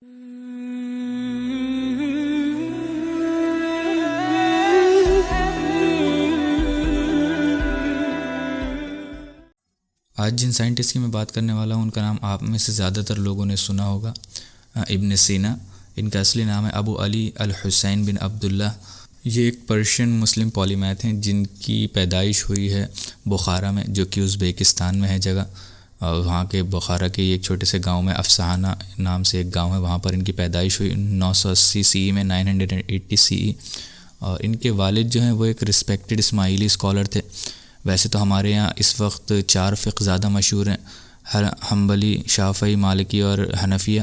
آج جن سائنٹسٹ کی میں بات کرنے والا ہوں ان کا نام آپ میں سے زیادہ تر لوگوں نے سنا ہوگا، ابن سینا۔ ان کا اصلی نام ہے ابو علی الحسین بن عبداللہ۔ یہ ایک پرشین مسلم پولیمیتھ ہیں جن کی پیدائش ہوئی ہے بخارا میں، جو کہ ازبیکستان میں ہے جگہ، اور وہاں کے بخارا کے ایک چھوٹے سے گاؤں میں افسانہ نام سے ایک گاؤں ہے، وہاں پر ان کی پیدائش ہوئی 980 CE میں، 980 CE۔ اور ان کے والد جو ہیں وہ ایک رسپیکٹڈ اسماعیلی اسکالر تھے۔ ویسے تو ہمارے یہاں اس وقت 4 فقہ زیادہ مشہور ہیں، حنبلی، شافعی، مالکی اور حنفیہ۔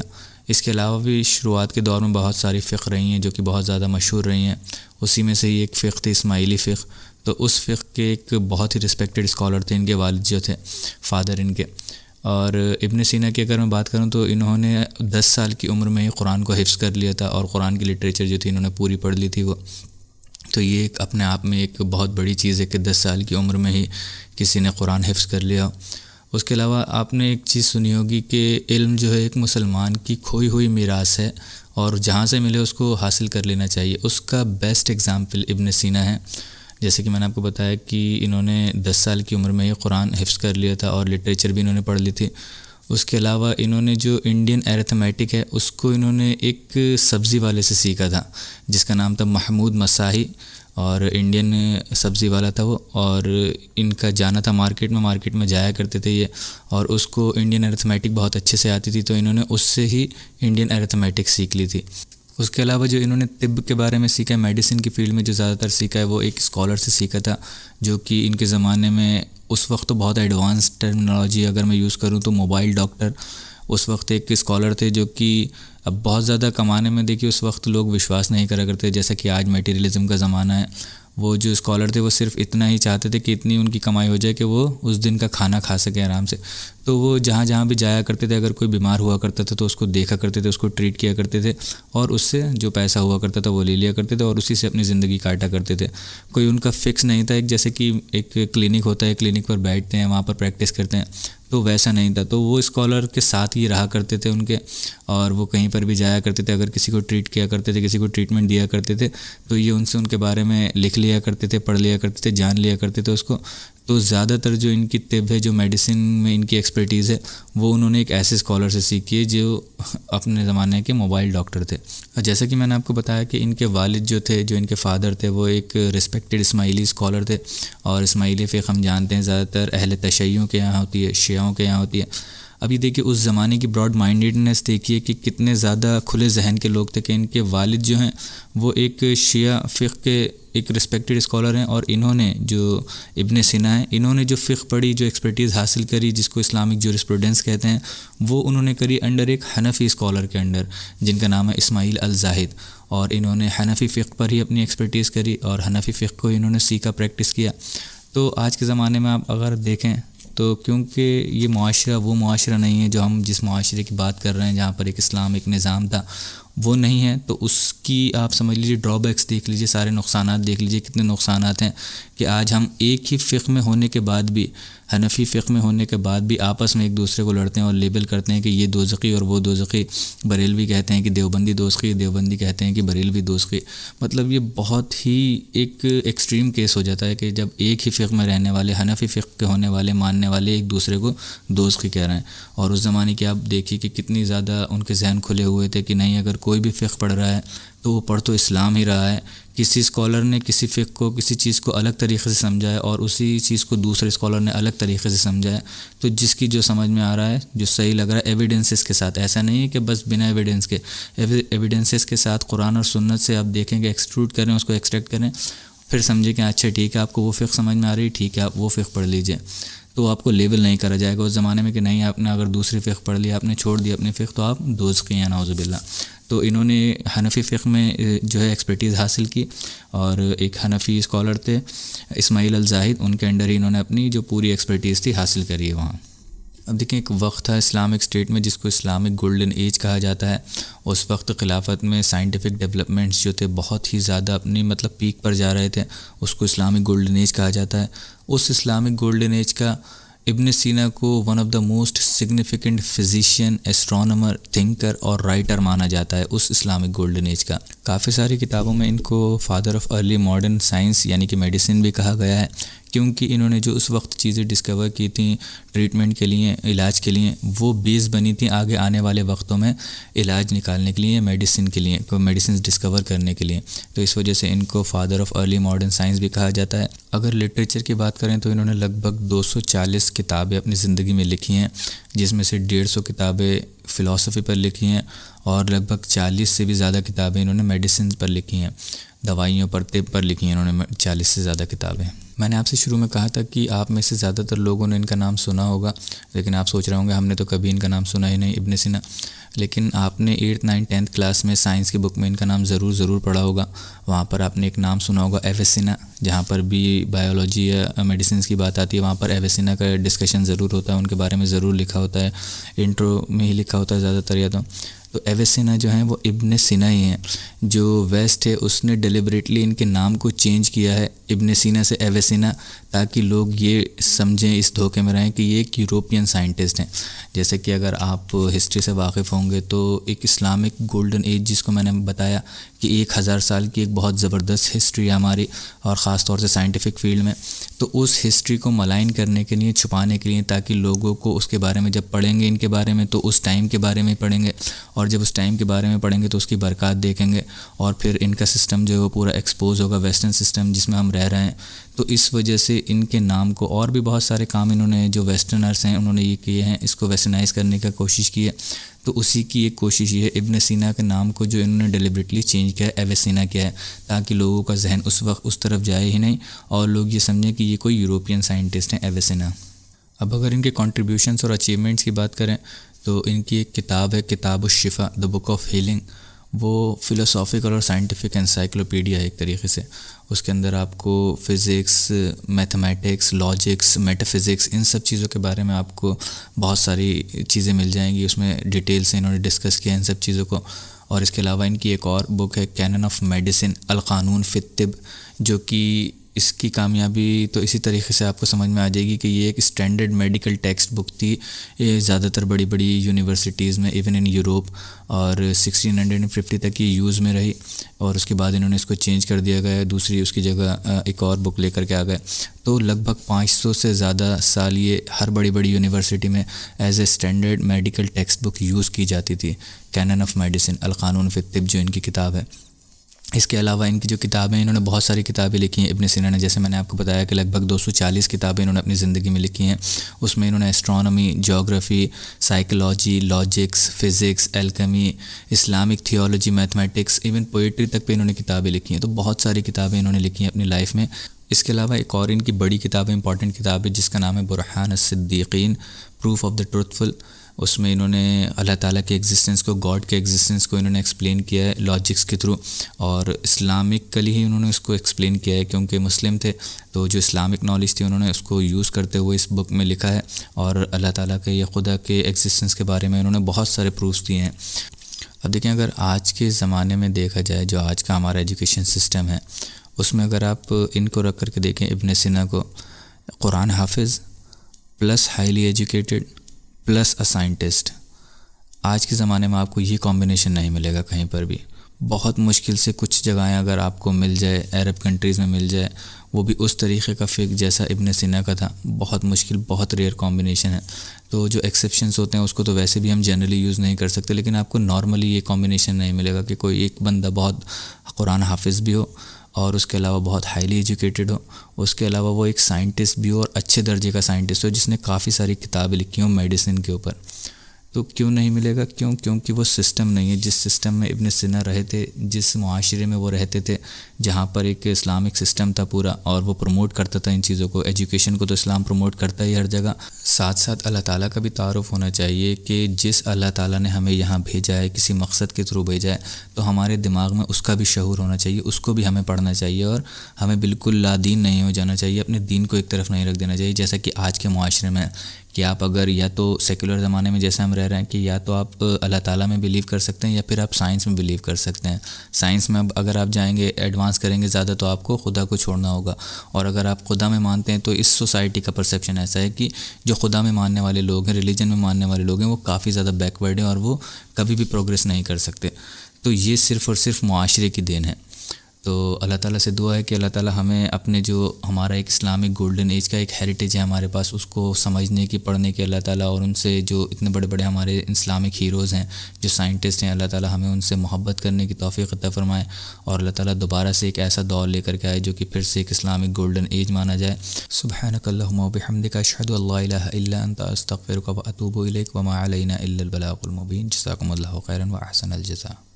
اس کے علاوہ بھی شروعات کے دور میں بہت ساری فقہ رہی ہیں جو کہ بہت زیادہ مشہور رہی ہیں، اسی میں سے ہی ایک فقہ تھی اسماعیلی فقہ۔ تو اس فقہ کے ایک بہت ہی رسپیکٹڈ اسکالر تھے ان کے والد جو تھے، فادر ان کے۔ اور ابن سینا کی اگر میں بات کروں تو انہوں نے 10 سال کی عمر میں ہی قرآن کو حفظ کر لیا تھا، اور قرآن کی لٹریچر جو تھی انہوں نے پوری پڑھ لی تھی وہ۔ تو یہ ایک اپنے آپ میں ایک بہت بڑی چیز ہے کہ 10 سال کی عمر میں ہی کسی نے قرآن حفظ کر لیا۔ اس کے علاوہ آپ نے ایک چیز سنی ہوگی کہ علم جو ہے ایک مسلمان کی کھوئی ہوئی میراث ہے، اور جہاں سے ملے اس کو حاصل کر لینا چاہیے۔ اس کا بیسٹ ایگزامپل ابن سینا ہے۔ جیسے کہ میں نے آپ کو بتایا کہ انہوں نے 10 سال کی عمر میں ہی قرآن حفظ کر لیا تھا، اور لٹریچر بھی انہوں نے پڑھ لی تھی۔ اس کے علاوہ انہوں نے جو انڈین ایرتھمیٹک ہے اس کو انہوں نے ایک سبزی والے سے سیکھا تھا جس کا نام تھا محمود مساحی، اور انڈین سبزی والا تھا وہ، اور ان کا جانا تھا مارکیٹ میں جایا کرتے تھے یہ، اور اس کو انڈین ایرتھمیٹک بہت اچھے سے آتی تھی، تو انہوں نے اس سے ہی انڈین ایرتھمیٹک سیکھ لی تھی۔ اس کے علاوہ جو انہوں نے طب کے بارے میں سیکھا ہے، میڈیسن کی فیلڈ میں جو زیادہ تر سیکھا ہے وہ ایک اسکالر سے سیکھا تھا، جو کہ ان کے زمانے میں اس وقت تو بہت ایڈوانس ٹرمنالوجی اگر میں یوز کروں تو موبائل ڈاکٹر اس وقت ایک اسکالر تھے، جو کہ اب بہت زیادہ کمانے میں دیکھیے اس وقت لوگ وشواس نہیں کرا کرتے، جیسا کہ آج میٹیریلزم کا زمانہ ہے۔ وہ جو اسکالر تھے وہ صرف اتنا ہی چاہتے تھے کہ اتنی ان کی کمائی ہو جائے کہ وہ اس دن کا کھانا کھا سکیں آرام سے۔ تو وہ جہاں بھی جایا کرتے تھے، اگر کوئی بیمار ہوا کرتا تھا تو اس کو دیکھا کرتے تھے، اس کو ٹریٹ کیا کرتے تھے، اور اس سے جو پیسہ ہوا کرتا تھا وہ لے لیا کرتے تھے، اور اسی سے اپنی زندگی کاٹا کرتے تھے۔ کوئی ان کا فکس نہیں تھا، ایک جیسے کہ ایک کلینک ہوتا ہے، کلینک پر بیٹھتے ہیں، وہاں پر پریکٹس کرتے ہیں، تو ویسا نہیں تھا۔ تو وہ اسکالر کے ساتھ ہی رہا کرتے تھے ان کے، اور وہ کہیں پر بھی جایا کرتے تھے، اگر کسی کو ٹریٹ کیا کرتے تھے، کسی کو ٹریٹمنٹ دیا کرتے تھے، تو یہ ان سے ان کے بارے میں لکھ لیا کرتے تھے، پڑھ لیا کرتے تھے، جان لیا کرتے تھے اس کو۔ تو زیادہ تر جو ان کی طب ہے، جو میڈیسن میں ان کی ایکسپرٹیز ہے، وہ انہوں نے ایک ایسے اسکالر سے سیکھی ہے جو اپنے زمانے کے موبائل ڈاکٹر تھے۔ جیسا کہ میں نے آپ کو بتایا کہ ان کے والد جو تھے، جو ان کے فادر تھے، وہ ایک رسپیکٹڈ اسماعیلی اسکالر تھے، اور اسماعیلی فقہ ہم جانتے ہیں زیادہ تر اہل تشیعوں کے یہاں ہوتی ہے، شیعوں کے یہاں ہوتی ہے۔ ابھی دیکھیے اس زمانے کی براڈ مائنڈیڈنس دیکھیے کہ کتنے زیادہ کھلے ذہن کے لوگ تھے، کہ ان کے والد جو ہیں وہ ایک شیعہ فقہ کے ایک رسپیکٹڈ اسکالر ہیں، اور انہوں نے جو ابن سینا ہے، انہوں نے جو فقہ پڑھی، جو ایکسپرٹیز حاصل کری، جس کو اسلامک جورسپروڈنس کہتے ہیں، وہ انہوں نے کری انڈر ایک حنفی اسکالر کے انڈر جن کا نام ہے اسماعیل الزاہد، اور انہوں نے حنفی فقہ پر ہی اپنی ایکسپرٹیز کری، اور حنفی فقہ کو انہوں نے سیکھا، پریکٹس کیا۔ تو آج کے زمانے میں آپ اگر دیکھیں تو کیونکہ یہ معاشرہ وہ معاشرہ نہیں ہے جو ہم جس معاشرے کی بات کر رہے ہیں، جہاں پر ایک اسلام ایک نظام تھا، وہ نہیں ہے، تو اس کی آپ سمجھ لیجیے ڈرا بیکس دیکھ لیجیے، سارے نقصانات دیکھ لیجیے، کتنے نقصانات ہیں کہ آج ہم ایک ہی فقہ میں ہونے کے بعد بھی، حنفی فقہ میں ہونے کے بعد بھی آپس میں ایک دوسرے کو لڑتے ہیں اور لیبل کرتے ہیں کہ یہ دوزخی اور وہ دوزخی۔ بریلوی کہتے ہیں کہ دیوبندی دوزخی، دیوبندی کہتے ہیں کہ بریلوی دوزخی۔ مطلب یہ بہت ہی ایک ایکسٹریم کیس ہو جاتا ہے کہ جب ایک ہی فقہ میں رہنے والے، حنفی فقہ کے ہونے والے، ماننے والے، ایک دوسرے کو دوزخی کہہ رہے ہیں۔ اور اس زمانے کی آپ دیکھیے کہ کتنی زیادہ ان کے ذہن کھلے ہوئے تھے کہ نہیں، اگر کوئی بھی فقہ پڑھ رہا ہے تو وہ پڑھ تو اسلام ہی رہا ہے۔ کسی اسکالر نے کسی فقہ کو، کسی چیز کو الگ طریقے سے سمجھا ہے، اور اسی چیز کو دوسرے اسکالر نے الگ طریقے سے سمجھا ہے، تو جس کی جو سمجھ میں آ رہا ہے، جو صحیح لگ رہا ہے، ایویڈنسز کے ساتھ، ایسا نہیں ہے کہ بس بنا ایویڈنس کے، ایویڈنسز کے ساتھ قرآن اور سنت سے آپ دیکھیں کہ ایکسٹروڈ کریں، اس کو ایکسٹریکٹ کریں، پھر سمجھیں کہ اچھا ٹھیک ہے، آپ کو وہ فقہ سمجھ میں آ رہی ہے، ٹھیک ہے آپ وہ فقہ پڑھ لیجئے، تو آپ کو لیبل نہیں کرا جائے گا اس زمانے میں کہ نہیں، آپ نے اگر دوسری فقہ پڑھ لیا، آپ نے چھوڑ دیا اپنی فقہ، تو آپ دوزخی ہیں، نعوذ باللہ۔ تو انہوں نے حنفی فقہ میں جو ہے ایکسپرٹیز حاصل کی، اور ایک حنفی اسکالر تھے اسماعیل الزاہد، ان کے انڈر ہی انہوں نے اپنی جو پوری ایکسپرٹیز تھی حاصل کری ہے وہاں۔ اب دیکھیں ایک وقت تھا اسلامک اسٹیٹ میں جس کو اسلامک گولڈن ایج کہا جاتا ہے۔ اس وقت خلافت میں سائنٹیفک ڈیولپمنٹس جو تھے بہت ہی زیادہ اپنی پیک پر جا رہے تھے، اس کو اسلامک گولڈن ایج کہا جاتا ہے۔ اس اسلامک گولڈن ایج کا ابن سینا کو one of the most significant physician, astronomer, thinker اور رائٹر مانا جاتا ہے اس اسلامک گولڈن ایج کا۔ کافی ساری کتابوں میں ان کو father of early modern science یعنی کہ میڈیسن بھی کہا گیا ہے، کیونکہ انہوں نے جو اس وقت چیزیں ڈسکور کی تھیں ٹریٹمنٹ کے لیے، علاج کے لیے، وہ بیس بنی تھیں آگے آنے والے وقتوں میں علاج نکالنے کے لیے، میڈیسن کے لیے، میڈیسنز ڈسکور کرنے کے لیے۔ تو اس وجہ سے ان کو father of early modern science بھی کہا جاتا ہے۔ اگر لٹریچر کی بات کریں تو انہوں نے لگ بھگ 240 کتابیں اپنی زندگی میں لکھی ہیں، جس میں سے 150 کتابیں فلاسفی پر لکھی ہیں اور لگ بھگ 40 سے بھی زیادہ کتابیں انہوں نے میڈیسن پر لکھی ہیں، دوائیوں پر، طب پر لکھی ہیں انہوں نے 40 سے زیادہ کتابیں۔ میں نے آپ سے شروع میں کہا تھا کہ آپ میں سے زیادہ تر لوگوں نے ان کا نام سنا ہوگا، لیکن آپ سوچ رہے ہوں گے ہم نے تو کبھی ان کا نام سنا ہی نہیں، ابن سینا۔ لیکن آپ نے 8th 9th 10th کلاس میں سائنس کی بک میں ان کا نام ضرور پڑھا ہوگا۔ وہاں پر آپ نے ایک نام سنا ہوگا ایویسینا، جہاں پر بھی بایولوجی یا میڈیسنس کی بات آتی ہے وہاں پر ایویسینا کا ڈسکشن ضرور ہوتا ہے، ان کے بارے میں ضرور لکھا ہوتا ہے، انٹرو میں ہی لکھا ہوتا ہے زیادہ تر۔ یا تو ایویسینا جو ہیں وہ ابن سینا ہی ہیں۔ جو ویسٹ ہے اس نے ڈیلیبریٹلی ان کے نام کو چینج کیا ہے ابن سینا سے ایویسینا، تاکہ لوگ یہ سمجھیں، اس دھوکے میں رہیں کہ یہ ایک یوروپین سائنٹسٹ ہیں۔ جیسے کہ اگر آپ ہسٹری سے واقف ہوں گے تو ایک اسلامک گولڈن ایج جس کو میں نے بتایا کہ 1000 سال کی ایک بہت زبردست ہسٹری ہے ہماری، اور خاص طور سے سائنٹیفک فیلڈ میں، تو اس ہسٹری کو ملائن کرنے کے لیے، چھپانے کے لیے، تاکہ لوگوں کو اس کے بارے میں جب پڑھیں گے ان کے بارے میں تو اس ٹائم کے بارے میں پڑھیں گے، اور جب اس ٹائم کے بارے میں پڑھیں گے تو اس کی برکات دیکھیں گے، اور پھر ان کا سسٹم جو ہے وہ پورا ایکسپوز ہوگا، ویسٹرن سسٹم جس میں ہم رہ رہے ہیں۔ تو اس وجہ سے ان کے نام کو، اور بھی بہت سارے کام انہوں نے جو ویسٹرنرس ہیں انہوں نے یہ کیے ہیں، اس کو ویسٹرنائز کرنے کا کوشش کی ہے۔ تو اسی کی ایک کوشش یہ ہے، ابن سینا کے نام کو جو انہوں نے ڈیلیبریٹلی چینج کیا ہے، ایویسینا کیا ہے، تاکہ لوگوں کا ذہن اس وقت اس طرف جائے ہی نہیں اور لوگ یہ سمجھیں کہ یہ کوئی یوروپین سائنٹسٹ ہیں ایویسینا۔ اب اگر ان کے کنٹریبیوشنس اور اچیومنٹس کی بات کریں تو ان کی ایک کتاب ہے کتاب الشفا، دا بک آف ہیلنگ۔ وہ فلسافیکل اور سائنٹیفک انسائکلوپیڈیا ہے ایک طریقے سے۔ اس کے اندر آپ کو physics, mathematics, logics, metaphysics, ان سب چیزوں کے بارے میں آپ کو بہت ساری چیزیں مل جائیں گی۔ اس میں ڈیٹیل سے انہوں نے ڈسکس کیا ان سب چیزوں کو۔ اور اس کے علاوہ ان کی ایک اور بک ہے کینن آف میڈیسن، القانون فی الطب، جو کہ اس کی کامیابی تو اسی طریقے سے آپ کو سمجھ میں آ جائے گی کہ یہ ایک اسٹینڈرڈ میڈیکل ٹیکسٹ بک تھی، یہ زیادہ تر بڑی بڑی یونیورسٹیز میں، ایون ان یوروپ، اور 1650 تک یہ یوز میں رہی، اور اس کے بعد انہوں نے اس کو چینج کر دیا گیا، دوسری اس کی جگہ ایک اور بک لے کر کے آ گئے۔ تو لگ بھگ 500 سے زیادہ سال یہ ہر بڑی بڑی یونیورسٹی میں as a standard medical text book use کی جاتی تھی، کینن آف میڈیسن، القانون فی الطب، جو ان کی کتاب ہے۔ اس کے علاوہ ان کی جو کتابیں، انہوں نے بہت ساری کتابیں لکھی ہیں ابن سینا نے، جیسے میں نے آپ کو بتایا کہ لگ بھگ 240 کتابیں انہوں نے اپنی زندگی میں لکھی ہیں۔ اس میں انہوں نے astronomy, geography, psychology, logics, physics, alchemy, Islamic theology, mathematics, even poetry تک پہ انہوں نے کتابیں لکھی ہیں۔ تو بہت ساری کتابیں انہوں نے لکھی ہیں اپنی لائف میں۔ اس کے علاوہ ایک اور ان کی بڑی کتاب ہے، امپورٹنٹ کتاب ہے، جس کا نام ہے برہان الصدیقین، پروف آف دا ٹروتفل۔ اس میں انہوں نے اللہ تعالیٰ کے ایگزسٹنس کو، گاڈ کے ایگزسٹنس کو انہوں نے ایکسپلین کیا ہے لاجکس کے تھرو، اور اسلامکلی ہی انہوں نے اس کو ایکسپلین کیا ہے، کیونکہ مسلم تھے تو جو اسلامک نالج تھی انہوں نے اس کو یوز کرتے ہوئے اس بک میں لکھا ہے، اور اللہ تعالیٰ کے یا خدا کے ایگزسٹنس کے بارے میں انہوں نے بہت سارے پروفس دیے ہیں۔ اب دیکھیں، اگر آج کے زمانے میں دیکھا جائے، جو آج کا ہمارا ایجوکیشن سسٹم ہے، اس میں اگر آپ ان کو رکھ کر کے دیکھیں، ابن سینا کو، قرآن حافظ plus highly educated plus a scientist, آج کے زمانے میں آپ کو یہ کمبینیشن نہیں ملے گا کہیں پر بھی۔ بہت مشکل سے کچھ جگہیں اگر آپ کو مل جائے، عرب کنٹریز میں مل جائے، وہ بھی اس طریقے کا فقہ جیسا ابن سینا کا تھا، بہت مشکل، بہت ریئر کمبینیشن ہے۔ تو جو ایکسیپشنز ہوتے ہیں اس کو تو ویسے بھی ہم جنرلی یوز نہیں کر سکتے، لیکن آپ کو نارملی یہ کمبینیشن نہیں ملے گا کہ کوئی ایک بندہ بہت قرآن حافظ بھی ہو اور اس کے علاوہ بہت ہائیلی ایجوکیٹڈ ہو، اس کے علاوہ وہ ایک سائنٹسٹ بھی ہو اور اچھے درجے کا سائنٹسٹ ہو جس نے کافی ساری کتابیں لکھی ہوں میڈیسن کے اوپر۔ تو کیوں نہیں ملے گا؟ کیونکہ وہ سسٹم نہیں ہے جس سسٹم میں ابن سینا رہے تھے، جس معاشرے میں وہ رہتے تھے، جہاں پر ایک اسلامک سسٹم تھا پورا، اور وہ پروموٹ کرتا تھا ان چیزوں کو۔ ایجوکیشن کو تو اسلام پروموٹ کرتا ہی ہر جگہ، ساتھ ساتھ اللہ تعالیٰ کا بھی تعارف ہونا چاہیے کہ جس اللہ تعالیٰ نے ہمیں یہاں بھیجا ہے، کسی مقصد کے تھرو بھیجا ہے، تو ہمارے دماغ میں اس کا بھی شعور ہونا چاہیے، اس کو بھی ہمیں پڑھنا چاہیے، اور ہمیں بالکل لا دین نہیں ہو جانا چاہیے، اپنے دین کو ایک طرف نہیں رکھ دینا چاہیے، جیسا کہ آج کے معاشرے میں کہ آپ اگر یا تو سیکولر زمانے میں جیسے ہم رہ رہے ہیں کہ یا تو آپ اللہ تعالیٰ میں بلیو کر سکتے ہیں یا پھر آپ سائنس میں بلیو کر سکتے ہیں. سائنس میں اب اگر آپ جائیں گے ایڈوانس کریں گے زیادہ تو آپ کو خدا کو چھوڑنا ہوگا. اور اگر آپ خدا میں مانتے ہیں تو اس سوسائٹی کا پرسیپشن ایسا ہے کہ جو خدا میں ماننے والے لوگ ہیں، ریلیجن میں ماننے والے لوگ ہیں، وہ کافی زیادہ بیکورڈ ہیں اور وہ کبھی بھی پروگریس نہیں کر سکتے. تو یہ صرف اور صرف معاشرے کی دین ہے. تو اللہ تعالیٰ سے دعا ہے کہ اللہ تعالیٰ ہمیں اپنے جو ہمارا ایک اسلامک گولڈن ایج کا ایک ہیریٹیج ہے ہمارے پاس، اس کو سمجھنے کی، پڑھنے کی اللہ تعالیٰ، اور ان سے جو اتنے بڑے بڑے ہمارے اسلامک ہیروز ہیں، جو سائنٹسٹ ہیں، اللہ تعالیٰ ہمیں ان سے محبت کرنے کی توفیق عطا فرمائے، اور اللہ تعالیٰ دوبارہ سے ایک ایسا دور لے کر کے آئے جو کہ پھر سے ایک اسلامک گولڈن ایج مانا جائے. سبحانک اللہم و بحمدک، اشہد ان لا الہ الا انت، استغفرک و اتوب الیک، وما علینا الا البلاغ المبین. جزاکم اللہ خیرا و احسن الجزاء.